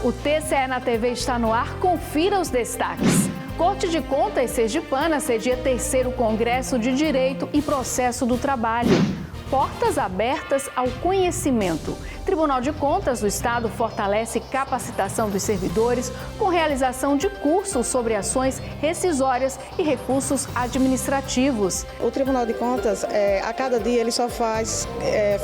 O TCE na TV está no ar, confira os destaques. Corte de Contas sergipana cedia 3º Congresso de Direito e Processo do Trabalho. Portas abertas ao conhecimento. Tribunal de Contas do Estado fortalece capacitação dos servidores com realização de cursos sobre ações rescisórias e recursos administrativos. O Tribunal de Contas, a cada dia, ele só faz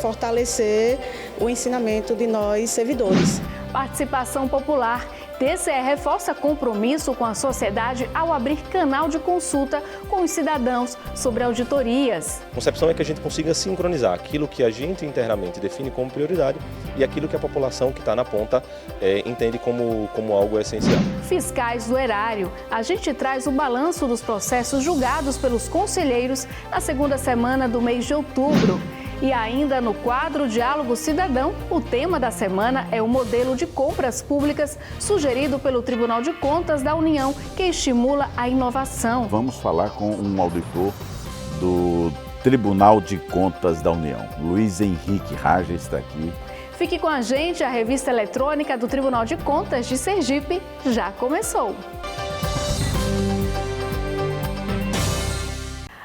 fortalecer o ensinamento de nós, servidores. Participação popular. TCE reforça compromisso com a sociedade ao abrir canal de consulta com os cidadãos sobre auditorias. A concepção é que a gente consiga sincronizar aquilo que a gente internamente define como prioridade e aquilo que a população que está na ponta entende como algo essencial. Fiscais do erário. A gente traz o balanço dos processos julgados pelos conselheiros na segunda semana do mês de outubro. E ainda no quadro Diálogo Cidadão, o tema da semana é o modelo de compras públicas sugerido pelo Tribunal de Contas da União, que estimula a inovação. Vamos falar com um auditor do Tribunal de Contas da União. Luiz Henrique Raja está aqui. Fique com a gente, a revista eletrônica do Tribunal de Contas de Sergipe já começou.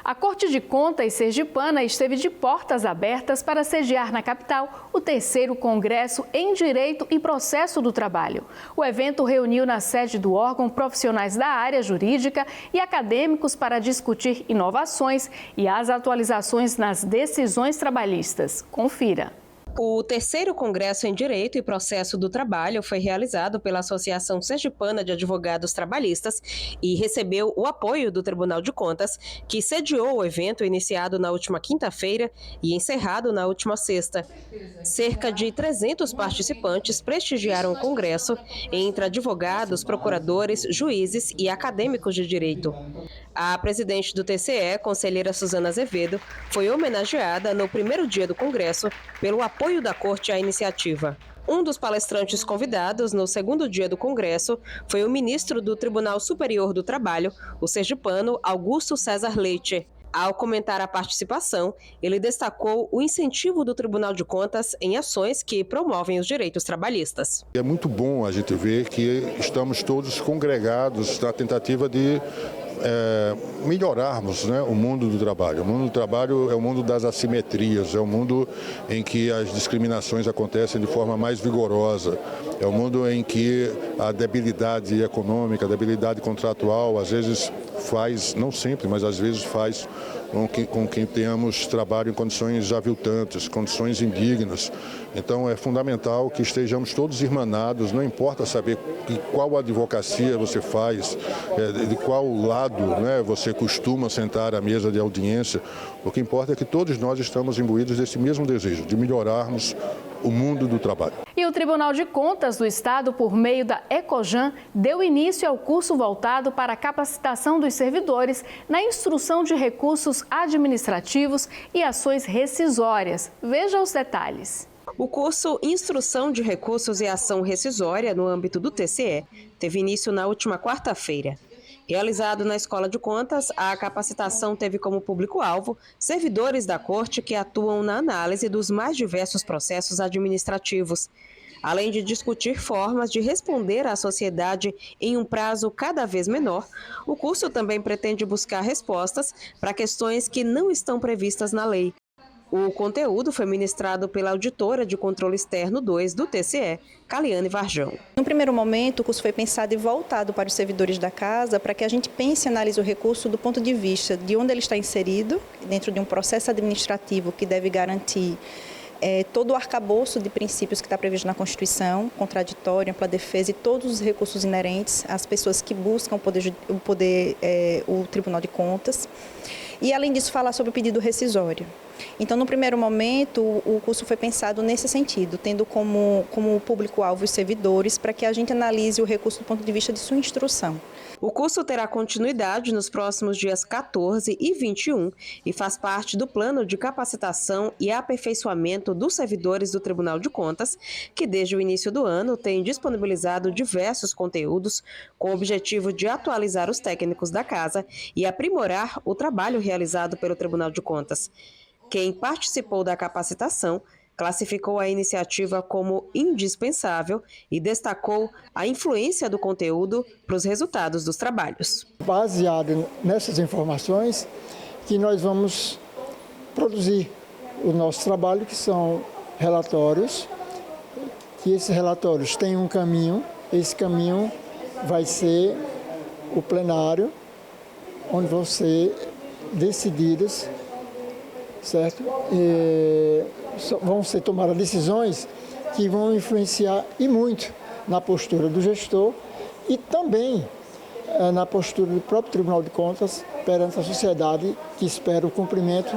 A Corte de Contas sergipana esteve de portas abertas para sediar na capital o 3º Congresso em Direito e Processo do Trabalho. O evento reuniu na sede do órgão profissionais da área jurídica e acadêmicos para discutir inovações e as atualizações nas decisões trabalhistas. Confira. O 3º Congresso em Direito e Processo do Trabalho foi realizado pela Associação Sergipana de Advogados Trabalhistas e recebeu o apoio do Tribunal de Contas, que sediou o evento iniciado na última quinta-feira e encerrado na última sexta. Cerca de 300 participantes prestigiaram o Congresso, entre advogados, procuradores, juízes e acadêmicos de direito. A presidente do TCE, conselheira Suzana Azevedo, foi homenageada no primeiro dia do Congresso pelo apoio da Corte à iniciativa. Um dos palestrantes convidados no segundo dia do Congresso foi o ministro do Tribunal Superior do Trabalho, o sergipano Augusto César Leite. Ao comentar a participação, ele destacou o incentivo do Tribunal de Contas em ações que promovem os direitos trabalhistas. É muito bom a gente ver que estamos todos congregados na tentativa de melhorarmos, né, o mundo do trabalho. O mundo do trabalho é o mundo das assimetrias, é o mundo em que as discriminações acontecem de forma mais vigorosa, é o mundo em que a debilidade econômica, a debilidade contratual, às vezes faz, não sempre, mas às vezes faz com que tenhamos trabalho em condições aviltantes, condições indignas. Então é fundamental que estejamos todos irmanados, não importa saber qual advocacia você faz, de qual lado, né, você costuma sentar à mesa de audiência, o que importa é que todos nós estamos imbuídos desse mesmo desejo, de melhorarmos o mundo do trabalho. E o Tribunal de Contas do Estado, por meio da Ecojan, deu início ao curso voltado para a capacitação dos servidores na instrução de recursos administrativos e ações rescisórias. Veja os detalhes. O curso Instrução de Recursos e Ação Rescisória, no âmbito do TCE, teve início na última quarta-feira. Realizado na Escola de Contas, a capacitação teve como público-alvo servidores da Corte que atuam na análise dos mais diversos processos administrativos, além de discutir formas de responder à sociedade em um prazo cada vez menor. O curso também pretende buscar respostas para questões que não estão previstas na lei. O conteúdo foi ministrado pela auditora de Controle Externo 2 do TCE, Caliane Varjão. No primeiro momento, o curso foi pensado e voltado para os servidores da casa, para que a gente pense e analise o recurso do ponto de vista de onde ele está inserido, dentro de um processo administrativo que deve garantir todo o arcabouço de princípios que está previsto na Constituição, contraditória, ampla defesa e todos os recursos inerentes às pessoas que buscam o Tribunal de Contas. E, além disso, falar sobre o pedido rescisório. Então, no primeiro momento, o curso foi pensado nesse sentido, tendo como público-alvo os servidores, para que a gente analise o recurso do ponto de vista de sua instrução. O curso terá continuidade nos próximos dias 14 e 21 e faz parte do plano de capacitação e aperfeiçoamento dos servidores do Tribunal de Contas, que desde o início do ano tem disponibilizado diversos conteúdos com o objetivo de atualizar os técnicos da casa e aprimorar o trabalho realizado pelo Tribunal de Contas. Quem participou da capacitação classificou a iniciativa como indispensável e destacou a influência do conteúdo para os resultados dos trabalhos. Baseado nessas informações que nós vamos produzir o nosso trabalho, que são relatórios, que esses relatórios têm um caminho, esse caminho vai ser o plenário, onde vão ser decididas, certo? Vão ser tomadas decisões que vão influenciar e muito na postura do gestor e também na postura do próprio Tribunal de Contas perante a sociedade, que espera o cumprimento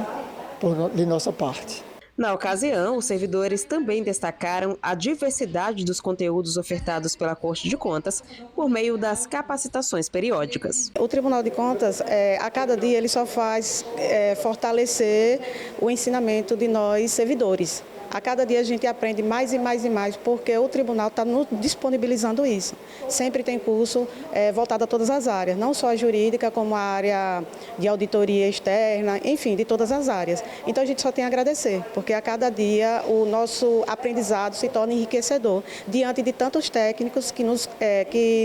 de nossa parte. Na ocasião, os servidores também destacaram a diversidade dos conteúdos ofertados pela Corte de Contas por meio das capacitações periódicas. O Tribunal de Contas, a cada dia, ele só faz fortalecer o ensinamento de nós, servidores. A cada dia a gente aprende mais e mais e mais, porque o tribunal está nos disponibilizando isso. Sempre tem curso voltado a todas as áreas, não só a jurídica, como a área de auditoria externa, enfim, de todas as áreas. Então a gente só tem a agradecer, porque a cada dia o nosso aprendizado se torna enriquecedor, diante de tantos técnicos que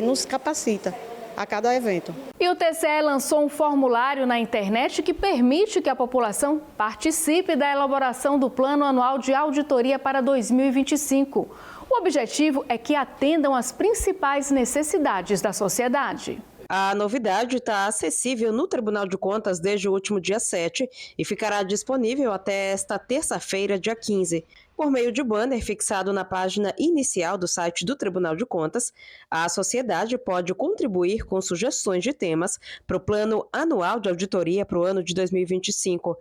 nos capacita a cada evento. E o TCE lançou um formulário na internet que permite que a população participe da elaboração do Plano Anual de Auditoria para 2025. O objetivo é que atendam às principais necessidades da sociedade. A novidade está acessível no Tribunal de Contas desde o último dia 7 e ficará disponível até esta terça-feira, dia 15. Por meio de banner fixado na página inicial do site do Tribunal de Contas, a sociedade pode contribuir com sugestões de temas para o Plano Anual de Auditoria para o ano de 2025.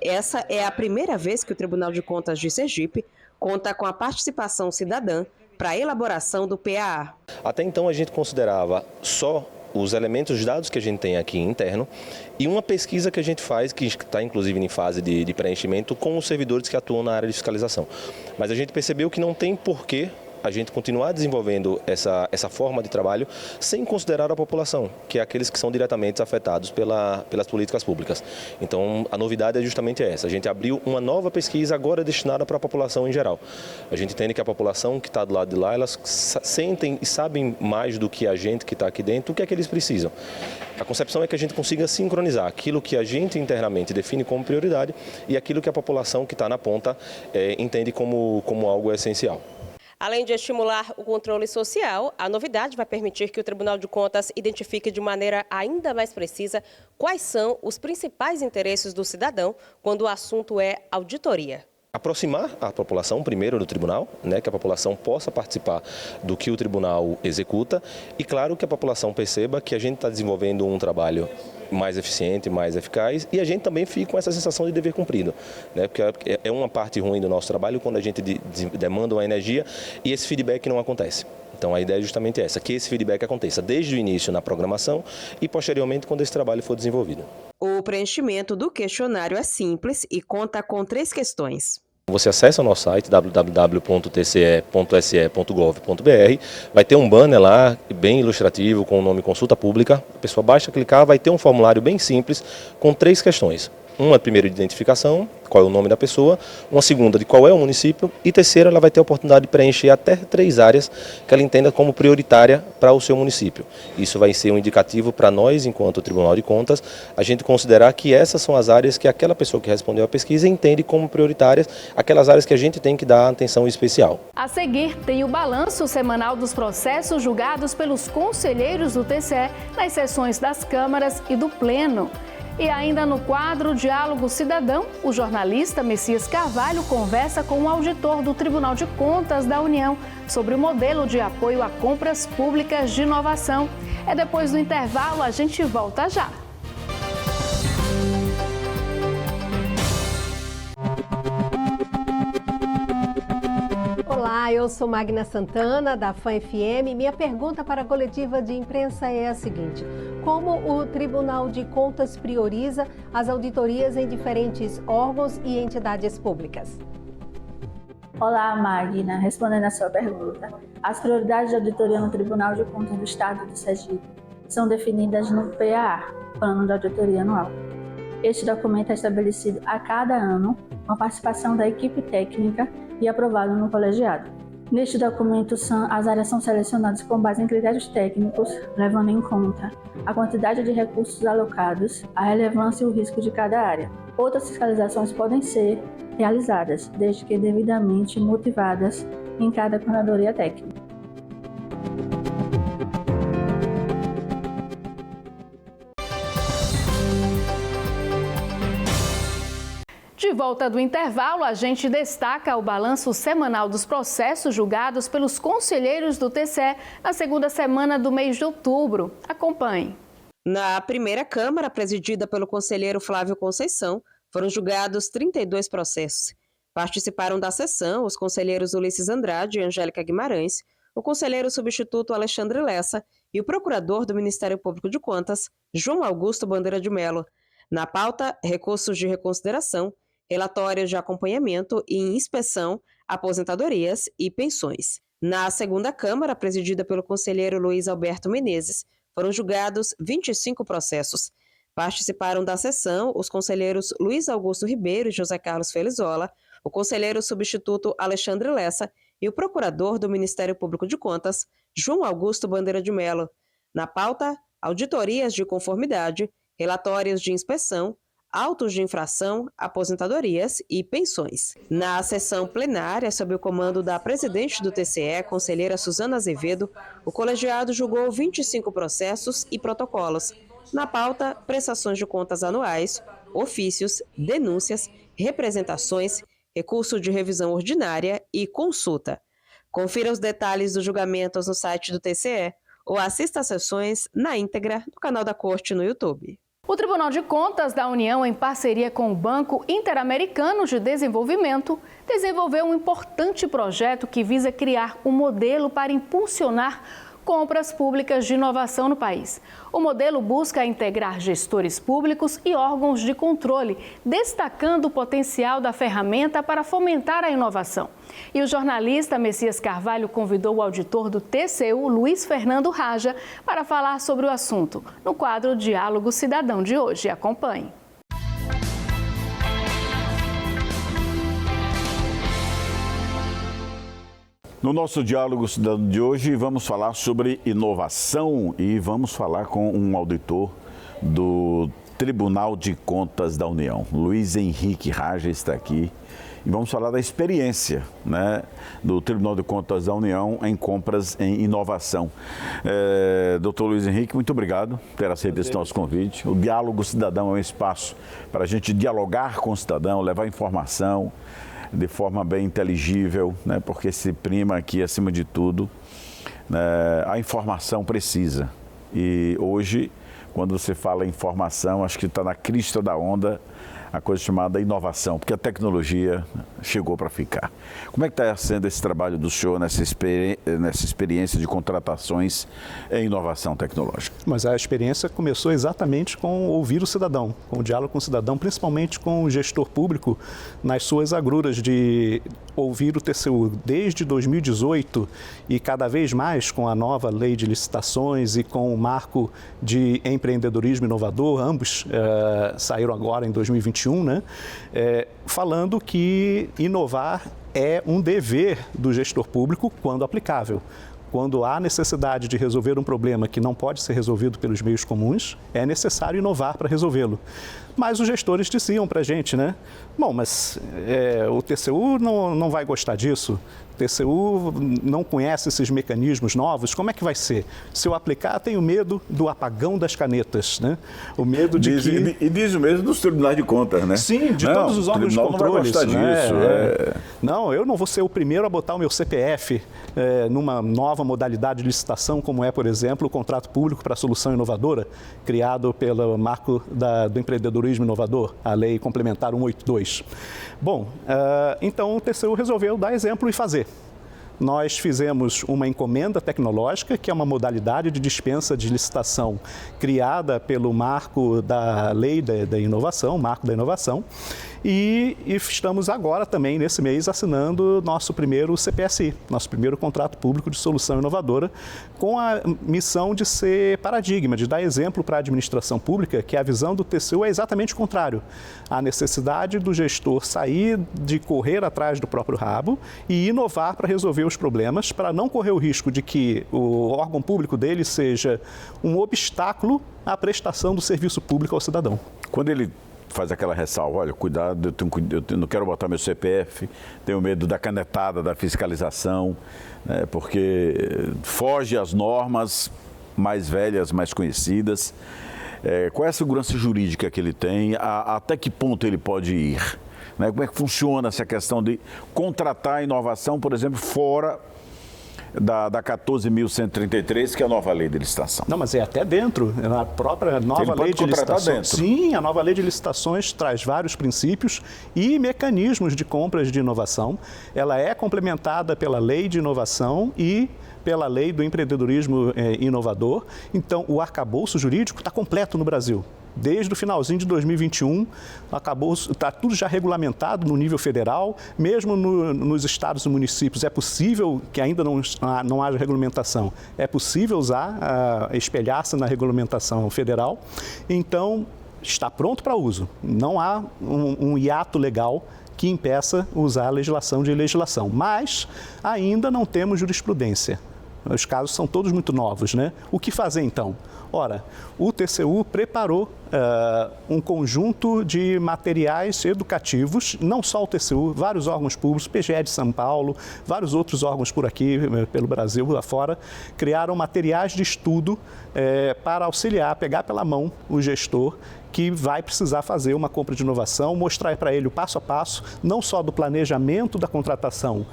Essa é a primeira vez que o Tribunal de Contas de Sergipe conta com a participação cidadã para a elaboração do PAA. Até então a gente considerava só os elementos, os dados que a gente tem aqui interno e uma pesquisa que a gente faz, que está inclusive em fase de preenchimento, com os servidores que atuam na área de fiscalização. Mas a gente percebeu que não tem porquê a gente continuar desenvolvendo essa forma de trabalho sem considerar a população, que é aqueles que são diretamente afetados pelas políticas públicas. Então, a novidade é justamente essa. A gente abriu uma nova pesquisa agora destinada para a população em geral. A gente entende que a população que está do lado de lá, elas sentem e sabem mais do que a gente que está aqui dentro, o que é que eles precisam. A concepção é que a gente consiga sincronizar aquilo que a gente internamente define como prioridade e aquilo que a população que está na ponta entende como algo essencial. Além de estimular o controle social, a novidade vai permitir que o Tribunal de Contas identifique de maneira ainda mais precisa quais são os principais interesses do cidadão quando o assunto é auditoria. Aproximar a população primeiro do tribunal, que a população possa participar do que o tribunal executa e, claro, que a população perceba que a gente está desenvolvendo um trabalho mais eficiente, mais eficaz e a gente também fica com essa sensação de dever cumprido, porque é uma parte ruim do nosso trabalho quando a gente demanda uma energia e esse feedback não acontece. Então a ideia é justamente essa, que esse feedback aconteça desde o início na programação e posteriormente quando esse trabalho for desenvolvido. O preenchimento do questionário é simples e conta com 3 questões. Você acessa o nosso site www.tce.se.gov.br, vai ter um banner lá bem ilustrativo com o nome Consulta Pública, a pessoa basta clicar, vai ter um formulário bem simples com 3 questões. Uma primeira de identificação, qual é o nome da pessoa, uma segunda de qual é o município e terceira ela vai ter a oportunidade de preencher até 3 áreas que ela entenda como prioritária para o seu município. Isso vai ser um indicativo para nós, enquanto Tribunal de Contas, a gente considerar que essas são as áreas que aquela pessoa que respondeu à pesquisa entende como prioritárias, aquelas áreas que a gente tem que dar atenção especial. A seguir tem o balanço semanal dos processos julgados pelos conselheiros do TCE nas sessões das câmaras e do Pleno. E ainda no quadro Diálogo Cidadão, o jornalista Messias Carvalho conversa com o auditor do Tribunal de Contas da União sobre o modelo de apoio a compras públicas de inovação. É depois do intervalo, a gente volta já. Olá, eu sou Magna Santana, da FAM-FM. Minha pergunta para a coletiva de imprensa é a seguinte: como o Tribunal de Contas prioriza as auditorias em diferentes órgãos e entidades públicas? Olá, Magna. Respondendo a sua pergunta, as prioridades de auditoria no Tribunal de Contas do Estado do Sergipe são definidas no PAA, Plano de Auditoria Anual. Este documento é estabelecido a cada ano com a participação da equipe técnica e aprovado no colegiado. Neste documento, as áreas são selecionadas com base em critérios técnicos, levando em conta a quantidade de recursos alocados, a relevância e o risco de cada área. Outras fiscalizações podem ser realizadas, desde que devidamente motivadas em cada curadoria técnica. De volta do intervalo, a gente destaca o balanço semanal dos processos julgados pelos conselheiros do TCE na segunda semana do mês de outubro. Acompanhe. Na primeira Câmara, presidida pelo conselheiro Flávio Conceição, foram julgados 32 processos. Participaram da sessão os conselheiros Ulisses Andrade e Angélica Guimarães, o conselheiro substituto Alexandre Lessa e o procurador do Ministério Público de Contas, João Augusto Bandeira de Mello. Na pauta, recursos de reconsideração, relatórios de acompanhamento e inspeção, aposentadorias e pensões. Na segunda Câmara, presidida pelo conselheiro Luiz Alberto Menezes, foram julgados 25 processos. Participaram da sessão os conselheiros Luiz Augusto Ribeiro e José Carlos Felizola, o conselheiro substituto Alexandre Lessa e o procurador do Ministério Público de Contas, João Augusto Bandeira de Mello. Na pauta, auditorias de conformidade, relatórios de inspeção, autos de infração, aposentadorias e pensões. Na sessão plenária, sob o comando da presidente do TCE, conselheira Suzana Azevedo, o colegiado julgou 25 processos e protocolos. Na pauta, prestações de contas anuais, ofícios, denúncias, representações, recurso de revisão ordinária e consulta. Confira os detalhes dos julgamentos no site do TCE ou assista às sessões na íntegra no canal da Corte no YouTube. O Tribunal de Contas da União, em parceria com o Banco Interamericano de Desenvolvimento, desenvolveu um importante projeto que visa criar um modelo para impulsionar compras públicas de inovação no país. O modelo busca integrar gestores públicos e órgãos de controle, destacando o potencial da ferramenta para fomentar a inovação. E o jornalista Messias Carvalho convidou o auditor do TCU, Luiz Fernando Raja, para falar sobre o assunto, no quadro Diálogo Cidadão de hoje. Acompanhe. No nosso Diálogo Cidadão de hoje, vamos falar sobre inovação e vamos falar com um auditor do Tribunal de Contas da União. Luiz Henrique Raja está aqui e vamos falar da experiência, né, do Tribunal de Contas da União em compras em inovação. Doutor Luiz Henrique, muito obrigado por ter aceito esse nosso convite. O Diálogo Cidadão é um espaço para a gente dialogar com o cidadão, levar informação de forma bem inteligível, né, porque se prima aqui, acima de tudo, a informação precisa. E hoje, quando você fala em informação, acho que está na crista da onda a coisa chamada inovação, porque a tecnologia chegou para ficar. Como é que está sendo esse trabalho do senhor nessa experiência de contratações em inovação tecnológica? Mas a experiência começou exatamente com ouvir o cidadão, com o diálogo com o cidadão, principalmente com o gestor público nas suas agruras de ouvir o TCU. Desde 2018 e cada vez mais com a nova lei de licitações e com o marco de empreendedorismo inovador, ambos saíram agora em 2021, né? Falando que inovar é um dever do gestor público quando aplicável. Quando há necessidade de resolver um problema que não pode ser resolvido pelos meios comuns, é necessário inovar para resolvê-lo. Mas os gestores diziam para a gente, né? Bom, mas o TCU não vai gostar disso. O TCU não conhece esses mecanismos novos, como é que vai ser? Se eu aplicar, tenho medo do apagão das canetas, né? O medo de E diz o mesmo dos tribunais de contas, né? Sim, de todos os órgãos de controle. Não vai gostar disso. Não, eu não vou ser o primeiro a botar o meu CPF numa nova modalidade de licitação, como é, por exemplo, o contrato público para a solução inovadora, criado pelo marco do empreendedorismo inovador, a lei complementar 182. Bom, então o TCU resolveu dar exemplo e fazer. Nós fizemos uma encomenda tecnológica, que é uma modalidade de dispensa de licitação criada pelo marco da lei da inovação, marco da inovação, E estamos agora também, nesse mês, assinando nosso primeiro CPSI, nosso primeiro contrato público de solução inovadora, com a missão de ser paradigma, de dar exemplo para a administração pública, que a visão do TCU é exatamente o contrário. A necessidade do gestor sair de correr atrás do próprio rabo e inovar para resolver os problemas, para não correr o risco de que o órgão público dele seja um obstáculo à prestação do serviço público ao cidadão. Quando ele faz aquela ressalva, olha, cuidado, eu não quero botar meu CPF, tenho medo da canetada, da fiscalização, né, porque foge às normas mais velhas, mais conhecidas. Qual é a segurança jurídica que ele tem? Até que ponto ele pode ir? Né? Como é que funciona essa questão de contratar a inovação, por exemplo, fora da 14.133, que é a nova lei de licitação? Não, mas é até dentro, na própria nova lei de licitações. Sim, a nova lei de licitações traz vários princípios e mecanismos de compras de inovação. Ela é complementada pela lei de inovação e pela lei do empreendedorismo inovador. Então, o arcabouço jurídico está completo no Brasil. Desde o finalzinho de 2021, está tudo já regulamentado no nível federal, mesmo nos estados e municípios. É possível que ainda não haja regulamentação, é possível espelhar-se na regulamentação federal. Então, está pronto para uso. Não há um hiato legal que impeça usar a legislação de legislação, mas ainda não temos jurisprudência. Os casos são todos muito novos, né? O que fazer então? Ora, o TCU preparou um conjunto de materiais educativos, não só o TCU, vários órgãos públicos, PGE de São Paulo, vários outros órgãos por aqui, pelo Brasil, afora, criaram materiais de estudo para auxiliar, pegar pela mão o gestor que vai precisar fazer uma compra de inovação, mostrar para ele o passo a passo, não só do planejamento da contratação,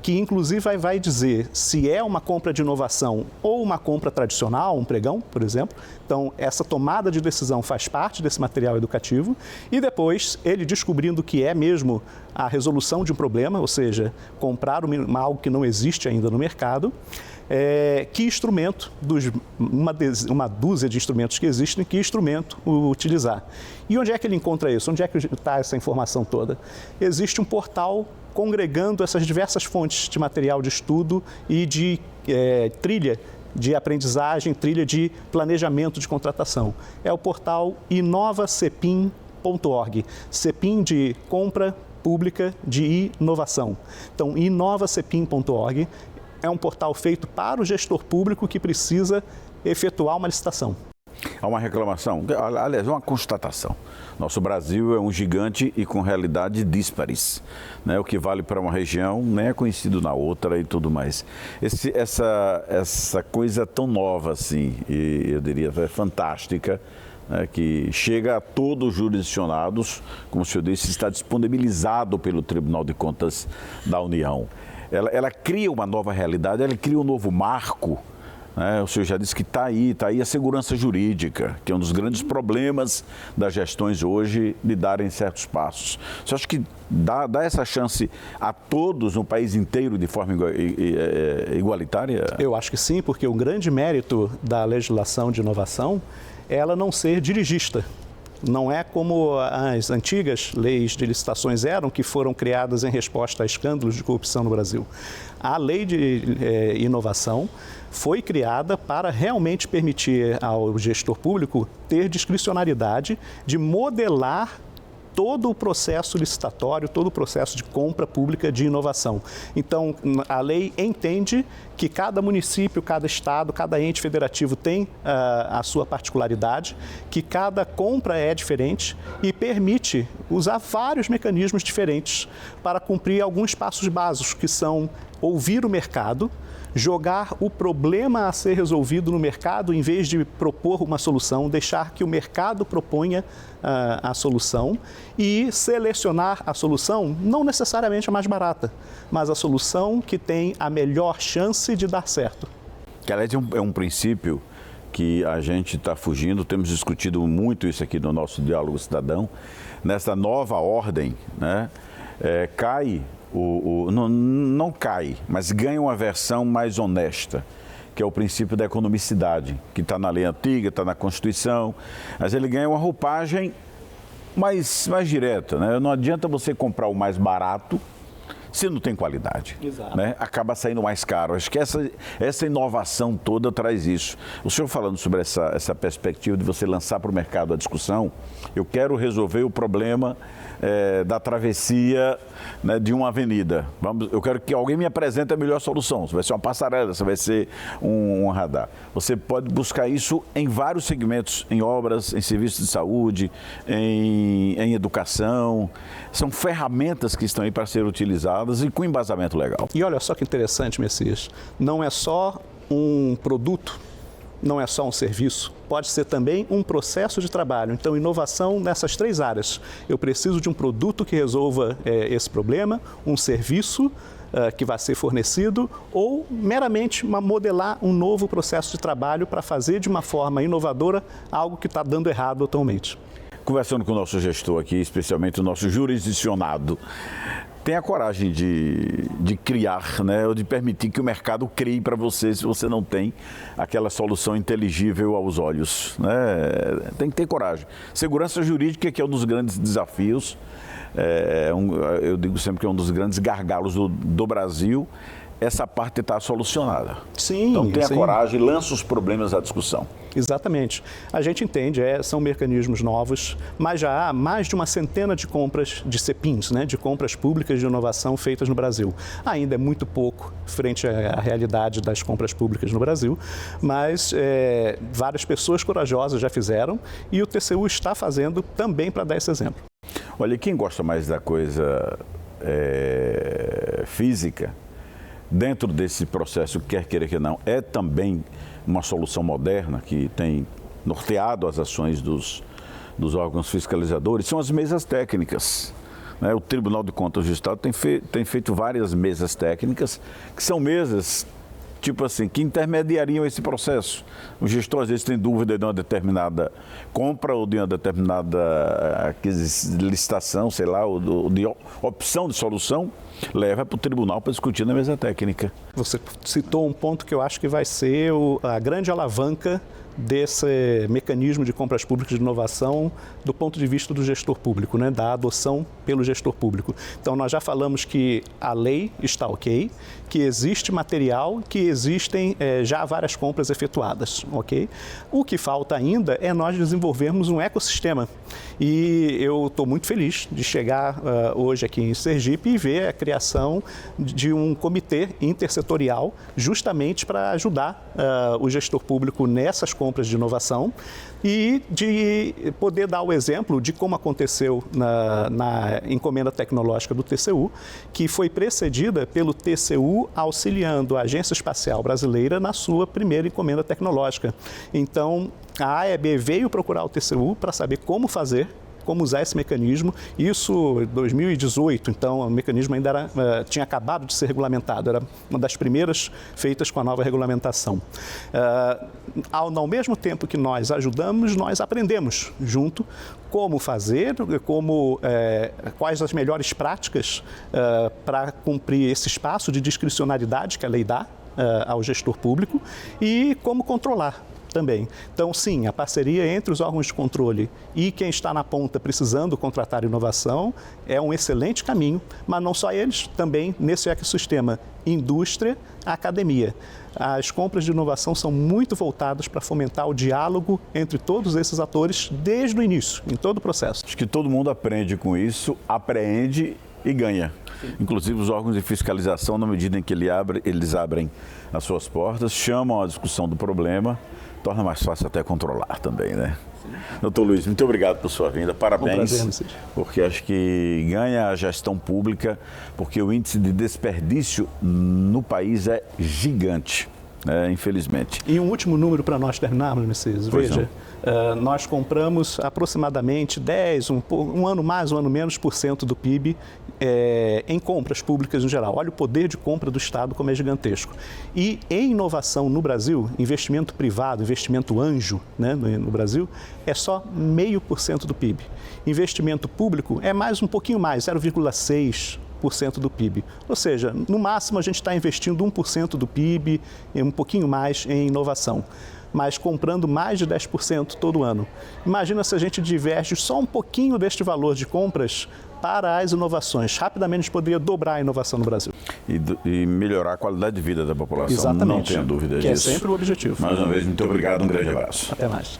que inclusive vai dizer se é uma compra de inovação ou uma compra tradicional, um pregão, por exemplo. Então, essa tomada de decisão faz parte desse material educativo. E depois, ele descobrindo que é mesmo a resolução de um problema, ou seja, comprar algo que não existe ainda no mercado, que instrumento, uma dúzia de instrumentos que existem, que instrumento utilizar. E onde é que ele encontra isso? Onde é que está essa informação toda? Existe um portal congregando essas diversas fontes de material de estudo e de trilha de aprendizagem, trilha de planejamento de contratação. É o portal inovacepim.org, CEPIM de compra pública de inovação. Então, inovacepim.org é um portal feito para o gestor público que precisa efetuar uma licitação. Há uma reclamação, aliás, uma constatação. Nosso Brasil é um gigante e com realidades díspares, né? O que vale para uma região nem é conhecido na outra e tudo mais. Essa coisa tão nova assim, e eu diria fantástica, né, que chega a todos os jurisdicionados, como o senhor disse, está disponibilizado pelo Tribunal de Contas da União. Ela cria uma nova realidade, ela cria um novo marco. O senhor já disse que está aí a segurança jurídica, que é um dos grandes problemas das gestões hoje de darem certos passos. Você acha que dá essa chance a todos no país inteiro de forma igualitária? Eu acho que sim, porque o grande mérito da legislação de inovação é ela não ser dirigista. Não é como as antigas leis de licitações eram, que foram criadas em resposta a escândalos de corrupção no Brasil. A lei de inovação foi criada para realmente permitir ao gestor público ter discricionariedade de modelar todo o processo licitatório, todo o processo de compra pública de inovação. Então, a lei entende que cada município, cada estado, cada ente federativo tem a sua particularidade, que cada compra é diferente e permite usar vários mecanismos diferentes para cumprir alguns passos básicos, que são ouvir o mercado, jogar o problema a ser resolvido no mercado em vez de propor uma solução, deixar que o mercado proponha a solução e selecionar a solução, não necessariamente a mais barata, mas a solução que tem a melhor chance de dar certo. Que, aliás, é um princípio que a gente está fugindo, temos discutido muito isso aqui no nosso Diálogo Cidadão. Nessa nova ordem, né, não cai, mas ganha uma versão mais honesta, que é o princípio da economicidade, que está na lei antiga, está na Constituição, mas ele ganha uma roupagem mais direta, né? Não adianta você comprar o mais barato se não tem qualidade. Exato. Né? Acaba saindo mais caro. Acho que essa inovação toda traz isso. O senhor falando sobre essa perspectiva de você lançar para o mercado a discussão, eu quero resolver o problema da travessia, né, de uma avenida. Eu quero que alguém me apresente a melhor solução. Se vai ser uma passarela, se vai ser um radar. Você pode buscar isso em vários segmentos, em obras, em serviços de saúde, em educação. São ferramentas que estão aí para ser utilizadas e com embasamento legal. E olha só que interessante, Messias. Não é só um produto, não é só um serviço, pode ser também um processo de trabalho. Então, inovação nessas 3 áreas. Eu preciso de um produto que resolva esse problema, um serviço que vai ser fornecido ou meramente modelar um novo processo de trabalho para fazer de uma forma inovadora algo que está dando errado atualmente. Conversando com o nosso gestor aqui, especialmente o nosso jurisdicionado, tem a coragem de criar, né, ou de permitir que o mercado crie para você, se você não tem aquela solução inteligível aos olhos. Né? Tem que ter coragem. Segurança jurídica, que é um dos grandes desafios, eu digo sempre que é um dos grandes gargalos do Brasil, essa parte está solucionada. Sim, então tenha sim. coragem, lança os problemas à discussão. Exatamente. A gente entende, são mecanismos novos, mas já há mais de uma centena de compras de CEPINs, né, de compras públicas de inovação feitas no Brasil. Ainda é muito pouco frente à realidade das compras públicas no Brasil, mas várias pessoas corajosas já fizeram e o TCU está fazendo também para dar esse exemplo. Olha, quem gosta mais da coisa física, dentro desse processo, quer queira que não, é também uma solução moderna que tem norteado as ações dos órgãos fiscalizadores, são as mesas técnicas. Né? O Tribunal de Contas do Estado tem feito várias mesas técnicas, que são mesas, tipo assim, que intermediariam esse processo. O gestor às vezes tem dúvida de uma determinada compra ou de uma determinada licitação, sei lá, ou de opção de solução, leva para o tribunal para discutir na mesa técnica. Você citou um ponto que eu acho que vai ser a grande alavanca desse mecanismo de compras públicas de inovação do ponto de vista do gestor público, né, da adoção pelo gestor público. Então, nós já falamos que a lei está ok, que existe material, que existem já várias compras efetuadas, ok? O que falta ainda é nós desenvolvermos um ecossistema. E eu estou muito feliz de chegar hoje aqui em Sergipe e ver a criação de um comitê intersetorial justamente para ajudar o gestor público nessas compras de inovação e de poder dar o exemplo de como aconteceu na encomenda tecnológica do TCU, que foi precedida pelo TCU auxiliando a Agência Espacial Brasileira na sua primeira encomenda tecnológica. Então, a AEB veio procurar o TCU para saber como fazer, como usar esse mecanismo. Isso em 2018, então o mecanismo ainda tinha acabado de ser regulamentado, era uma das primeiras feitas com a nova regulamentação. Ao mesmo tempo que nós ajudamos, nós aprendemos junto como fazer, quais as melhores práticas para cumprir esse espaço de discricionariedade que a lei dá ao gestor público e como controlar também. Então, sim, a parceria entre os órgãos de controle e quem está na ponta precisando contratar inovação é um excelente caminho, mas não só eles, também nesse ecossistema indústria, academia. As compras de inovação são muito voltadas para fomentar o diálogo entre todos esses atores desde o início, em todo o processo. Acho que todo mundo aprende com isso, apreende e ganha. Inclusive os órgãos de fiscalização, na medida em que eles abrem as suas portas, chamam a discussão do problema, torna mais fácil até controlar também, né? Doutor Luiz, muito obrigado por sua vinda, parabéns, porque acho que ganha a gestão pública, porque o índice de desperdício no país é gigante, né, infelizmente. E um último número para nós terminarmos, Messias, veja, nós compramos aproximadamente 10, um ano mais, um ano menos por cento do PIB em compras públicas em geral. Olha o poder de compra do Estado como é gigantesco. E em inovação no Brasil, investimento privado, investimento anjo, né, no Brasil, é só 0,5% do PIB. Investimento público é mais um pouquinho mais, 0,6% do PIB. Ou seja, no máximo a gente está investindo 1% do PIB, um pouquinho mais em inovação. mas comprando mais de 10% todo ano. Imagina se a gente diverge só um pouquinho deste valor de compras para as inovações. Rapidamente a gente poderia dobrar a inovação no Brasil. E melhorar a qualidade de vida da população. Exatamente. Não tenho dúvida disso. Que é sempre o objetivo. Mais uma vez, muito obrigado, um grande abraço. Até mais.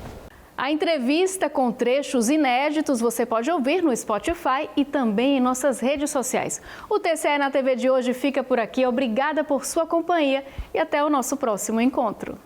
A entrevista com trechos inéditos você pode ouvir no Spotify e também em nossas redes sociais. O TCE na TV de hoje fica por aqui. Obrigada por sua companhia e até o nosso próximo encontro.